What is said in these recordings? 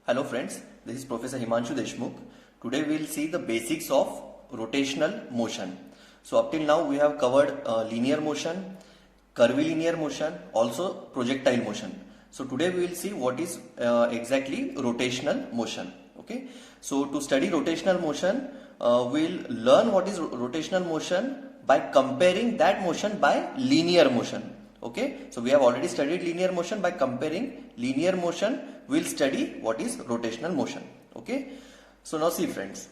Hello friends, this is Professor Himanshu Deshmukh. Today we will see the basics of rotational motion. So up till now we have covered linear motion, curvilinear motion, also projectile motion. So today we will see what is exactly rotational motion. Okay. So to study rotational motion, we'll learn what is rotational motion by comparing that motion by linear motion. Okay, so we have already studied linear motion. By comparing linear motion, we'll study what is rotational motion. Okay, so now see friends,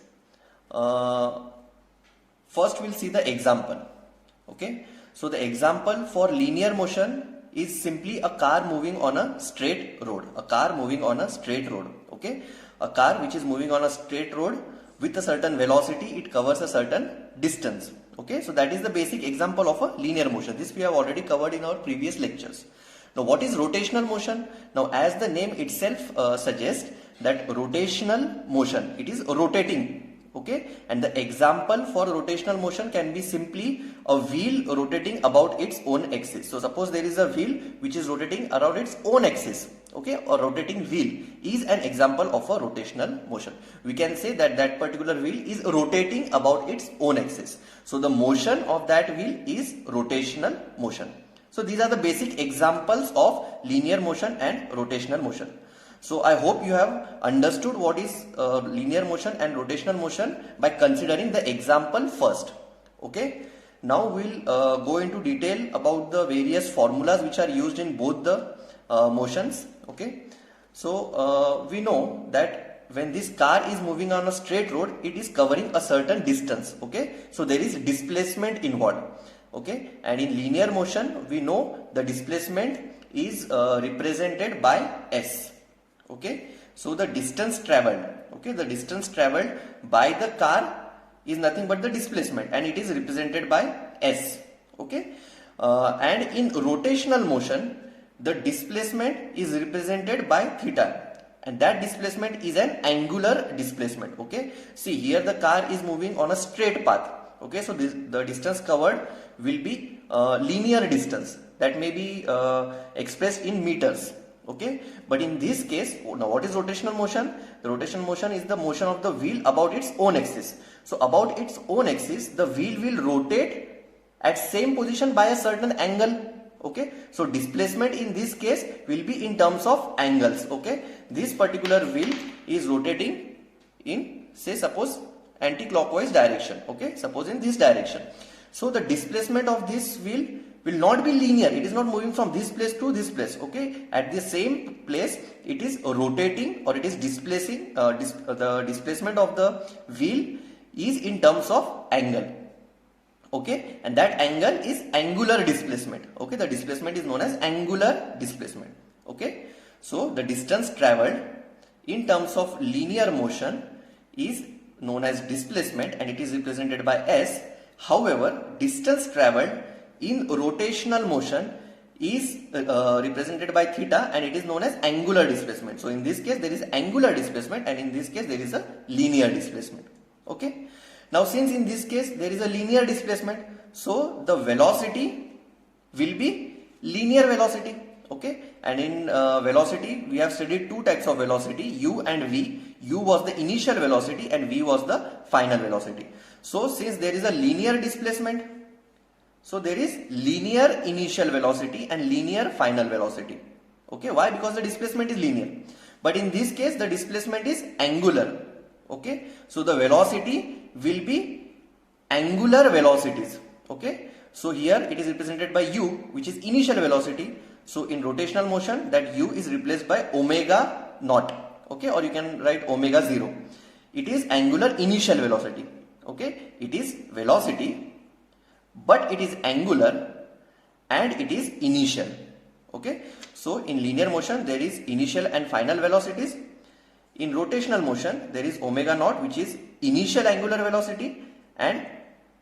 first we'll see the example. Okay, so the example for linear motion is simply a car moving on a straight road. A car moving on a straight road. Okay, a car which is moving on a straight road with a certain velocity, it covers a certain distance. Okay, so that is the basic example of a linear motion. This we have already covered in our previous lectures. Now what is rotational motion? Now as the name itself suggests that rotational motion, it is rotating. Okay, and the example for rotational motion can be simply a wheel rotating about its own axis. So suppose there is a wheel which is rotating around its own axis. Okay, a rotating wheel is an example of a rotational motion. We can say that that particular wheel is rotating about its own axis. So the motion of that wheel is rotational motion. So these are the basic examples of linear motion and rotational motion. So I hope you have understood what is linear motion and rotational motion by considering the example first. Okay. Now we'll go into detail about the various formulas which are used in both the motions. Okay. So we know that when this car is moving on a straight road, it is covering a certain distance. Okay. So there is displacement involved. Okay. And in linear motion, we know the displacement is represented by S. Okay, so the distance traveled, okay, the distance traveled by the car is nothing but the displacement, and it is represented by S. Okay, and in rotational motion, the displacement is represented by theta, and that displacement is an angular displacement. Okay, see here the car is moving on a straight path. Okay, so the distance covered will be linear distance that may be expressed in meters. Okay, but in this case, now what is rotational motion? The rotational motion is the motion of the wheel about its own axis. So about its own axis, the wheel will rotate at same position by a certain angle. Okay, so displacement in this case will be in terms of angles. Okay, this particular wheel is rotating in, say, suppose anti-clockwise direction. Okay, suppose in this direction. So the displacement of this wheel will not be linear. It is not moving from this place to this place. Okay, at the same place it is rotating, or it is displacing. The displacement of the wheel is in terms of angle. Okay, and that angle is angular displacement. Okay, the displacement is known as angular displacement. Okay, so the distance traveled in terms of linear motion is known as displacement, and it is represented by S. However, distance traveled in rotational motion is represented by theta, and it is known as angular displacement. So in this case there is angular displacement, and in this case there is a linear displacement. Okay. Now since in this case there is a linear displacement, so the velocity will be linear velocity. Okay. And in velocity we have studied two types of velocity, u and v. U was the initial velocity and v was the final velocity. So since there is a linear displacement, so there is linear initial velocity and linear final velocity. Okay, why? Because the displacement is linear. But in this case the displacement is angular. Okay, so the velocity will be angular velocities. Okay, so here it is represented by u, which is initial velocity. So in rotational motion, that u is replaced by omega naught. Okay, or you can write omega 0. It is angular initial velocity. Okay, it is velocity, but it is angular and it is initial. Okay, so in linear motion there is initial and final velocities. In rotational motion there is omega naught, which is initial angular velocity, and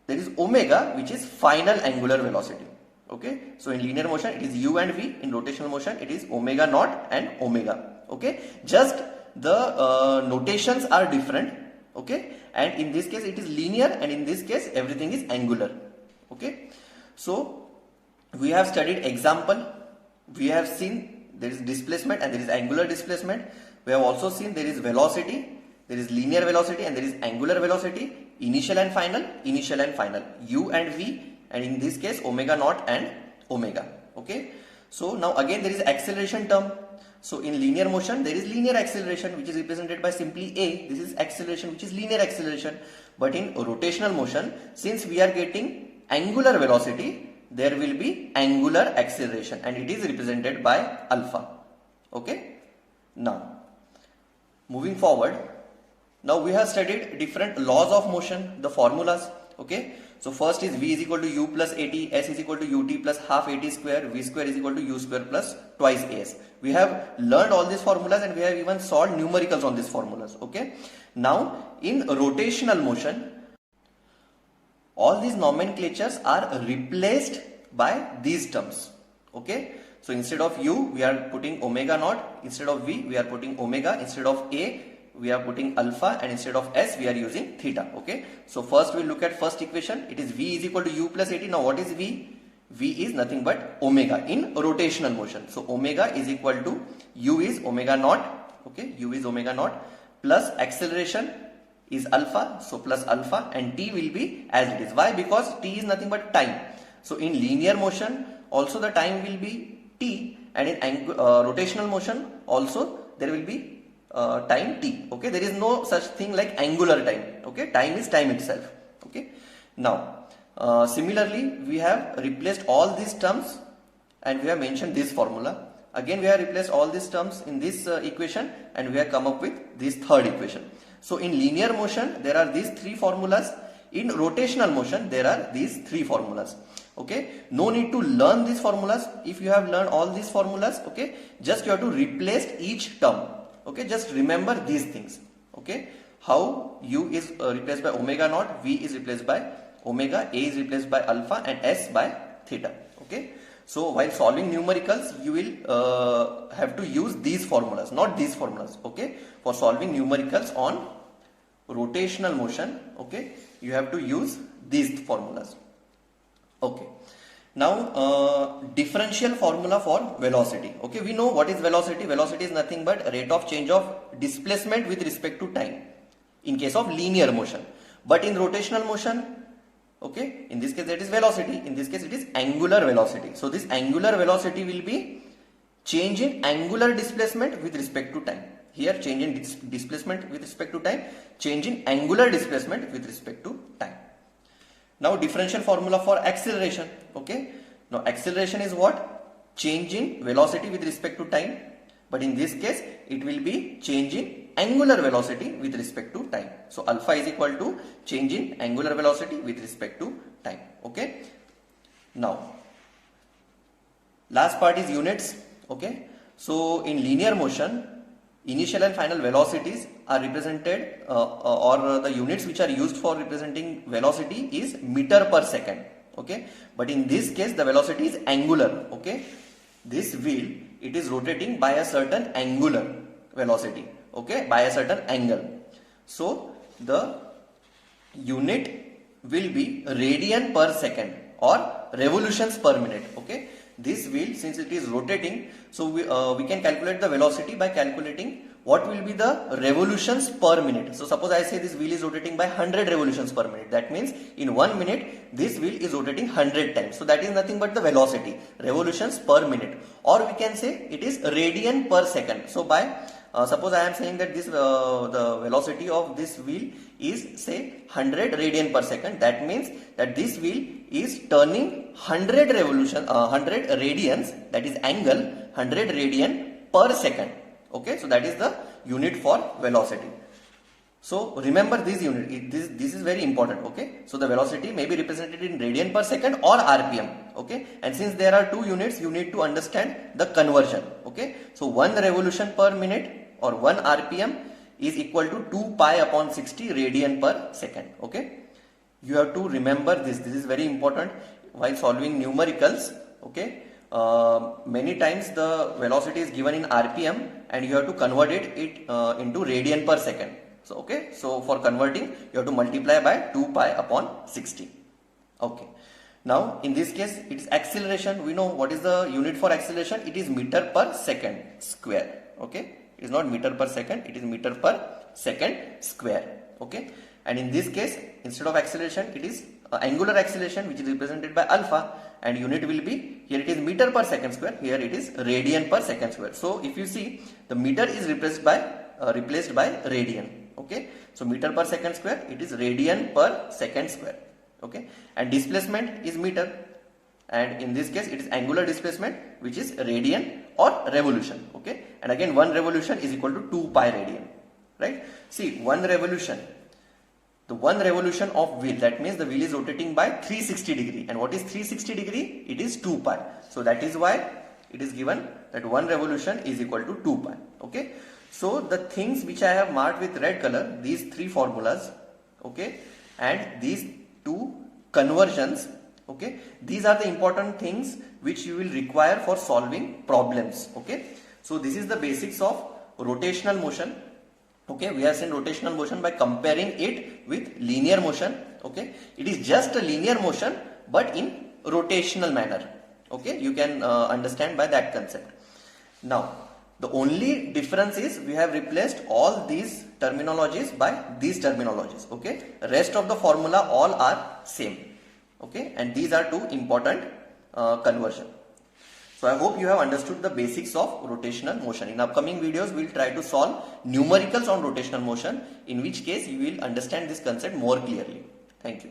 there is omega, which is final angular velocity. Okay, so in linear motion it is u and v. In rotational motion it is omega naught and omega. Okay, just the notations are different. Okay, and in this case it is linear, and in this case everything is angular. Okay, so we have studied example, we have seen there is displacement and there is angular displacement. We have also seen there is velocity, there is linear velocity and there is angular velocity, initial and final, u and v, and in this case omega naught and omega. Okay. So now again there is acceleration term. So in linear motion there is linear acceleration which is represented by simply a. This is acceleration which is linear acceleration. But in rotational motion, since we are getting angular velocity, there will be angular acceleration and it is represented by alpha. Okay. Now moving forward, now we have studied different laws of motion, the formulas. Okay. So first is v is equal to u plus at, s is equal to ut plus half at square, v square is equal to u square plus twice as. We have learned all these formulas and we have even solved numericals on these formulas. Okay. Now in rotational motion, all these nomenclatures are replaced by these terms. Okay. So instead of u we are putting omega naught, instead of v we are putting omega, instead of a we are putting alpha, and instead of s we are using theta. Okay. So first we look at first equation. It is v is equal to u plus at. Now what is v? V is nothing but omega in rotational motion. So omega is equal to u is omega naught. Okay. U is omega naught plus acceleration is alpha. So plus alpha, and t will be as it is. Why? Because t is nothing but time. So in linear motion also the time will be t, and in rotational motion also there will be time t. Okay. There is no such thing like angular time. Okay. Time is time itself. Okay. Now similarly we have replaced all these terms and we have mentioned this formula. Again we have replaced all these terms in this equation and we have come up with this third equation. So in linear motion there are these three formulas. In rotational motion there are these three formulas. Okay. No need to learn these formulas. If you have learned all these formulas, okay, just you have to replace each term. Okay, just remember these things. Okay, how u is replaced by omega naught, v is replaced by omega, a is replaced by alpha, and s by theta. Okay, so while solving numericals you will have to use these formulas, not these formulas. Okay, for solving numericals on rotational motion, okay, you have to use these formulas. Okay. Now differential formula for velocity. Okay, we know what is velocity. Velocity is nothing but rate of change of displacement with respect to time in case of linear motion. But in rotational motion, okay, in this case that is velocity, in this case it is angular velocity. So this angular velocity will be change in angular displacement with respect to time. Here change in displacement with respect to time, change in angular displacement with respect to time. Now differential formula for acceleration. Okay. Now acceleration is what? Change in velocity with respect to time. But in this case it will be change in angular velocity with respect to time. So alpha is equal to change in angular velocity with respect to time. Okay. Now last part is units. Okay. So in linear motion, initial and final velocities are represented or the units which are used for representing velocity is meter per second. Okay, but in this case the velocity is angular. Okay, this wheel it is rotating by a certain angular velocity. Okay, by a certain angle. So the unit will be radian per second or revolutions per minute. Okay, this wheel, since it is rotating, so we can calculate the velocity by calculating what will be the revolutions per minute. So suppose I say this wheel is rotating by 100 revolutions per minute. That means in 1 minute this wheel is rotating 100 times. So that is nothing but the velocity, revolutions per minute. Or we can say it is radian per second. So by suppose I am saying that this the velocity of this wheel is say 100 radian per second. That means that this wheel is turning 100 radians, that is angle 100 radian per second. Okay, so that is the unit for velocity. So remember this unit, this is very important. Okay, so the velocity may be represented in radian per second or RPM. Okay, and since there are two units, you need to understand the conversion. Okay, so 1 revolution per minute or 1 RPM is equal to 2 pi upon 60 radian per second. Okay, you have to remember this. This is very important while solving numericals. Okay. Many times the velocity is given in RPM and you have to convert it into radian per second. So okay, so for converting you have to multiply by 2 pi upon 60. Okay. Now in this case it is acceleration. We know what is the unit for acceleration. It is meter per second square. Okay, it is not meter per second, it is meter per second square. Okay, and in this case instead of acceleration it is angular acceleration, which is represented by alpha, and unit will be, here it is meter per second square, here it is radian per second square. So if you see, the meter is replaced by radian. Okay, so meter per second square, it is radian per second square. Okay, and displacement is meter, and in this case it is angular displacement, which is radian or revolution. Okay, and again one revolution is equal to 2 pi radian, right? See, one revolution of wheel, that means the wheel is rotating by 360 degree, and what is 360 degree? It is 2 pi. So that is why it is given that one revolution is equal to 2 pi. Okay, so the things which I have marked with red color, these three formulas, okay, and these two conversions, okay, these are the important things which you will require for solving problems. Okay, so this is the basics of rotational motion. Okay, we have seen rotational motion by comparing it with linear motion. Okay, it is just a linear motion but in rotational manner. Okay, you can understand by that concept. Now the only difference is we have replaced all these terminologies by these terminologies. Okay, rest of the formula all are same. Okay, and these are two important conversion. So I hope you have understood the basics of rotational motion. In upcoming videos, we will try to solve numericals on rotational motion, in which case you will understand this concept more clearly. Thank you.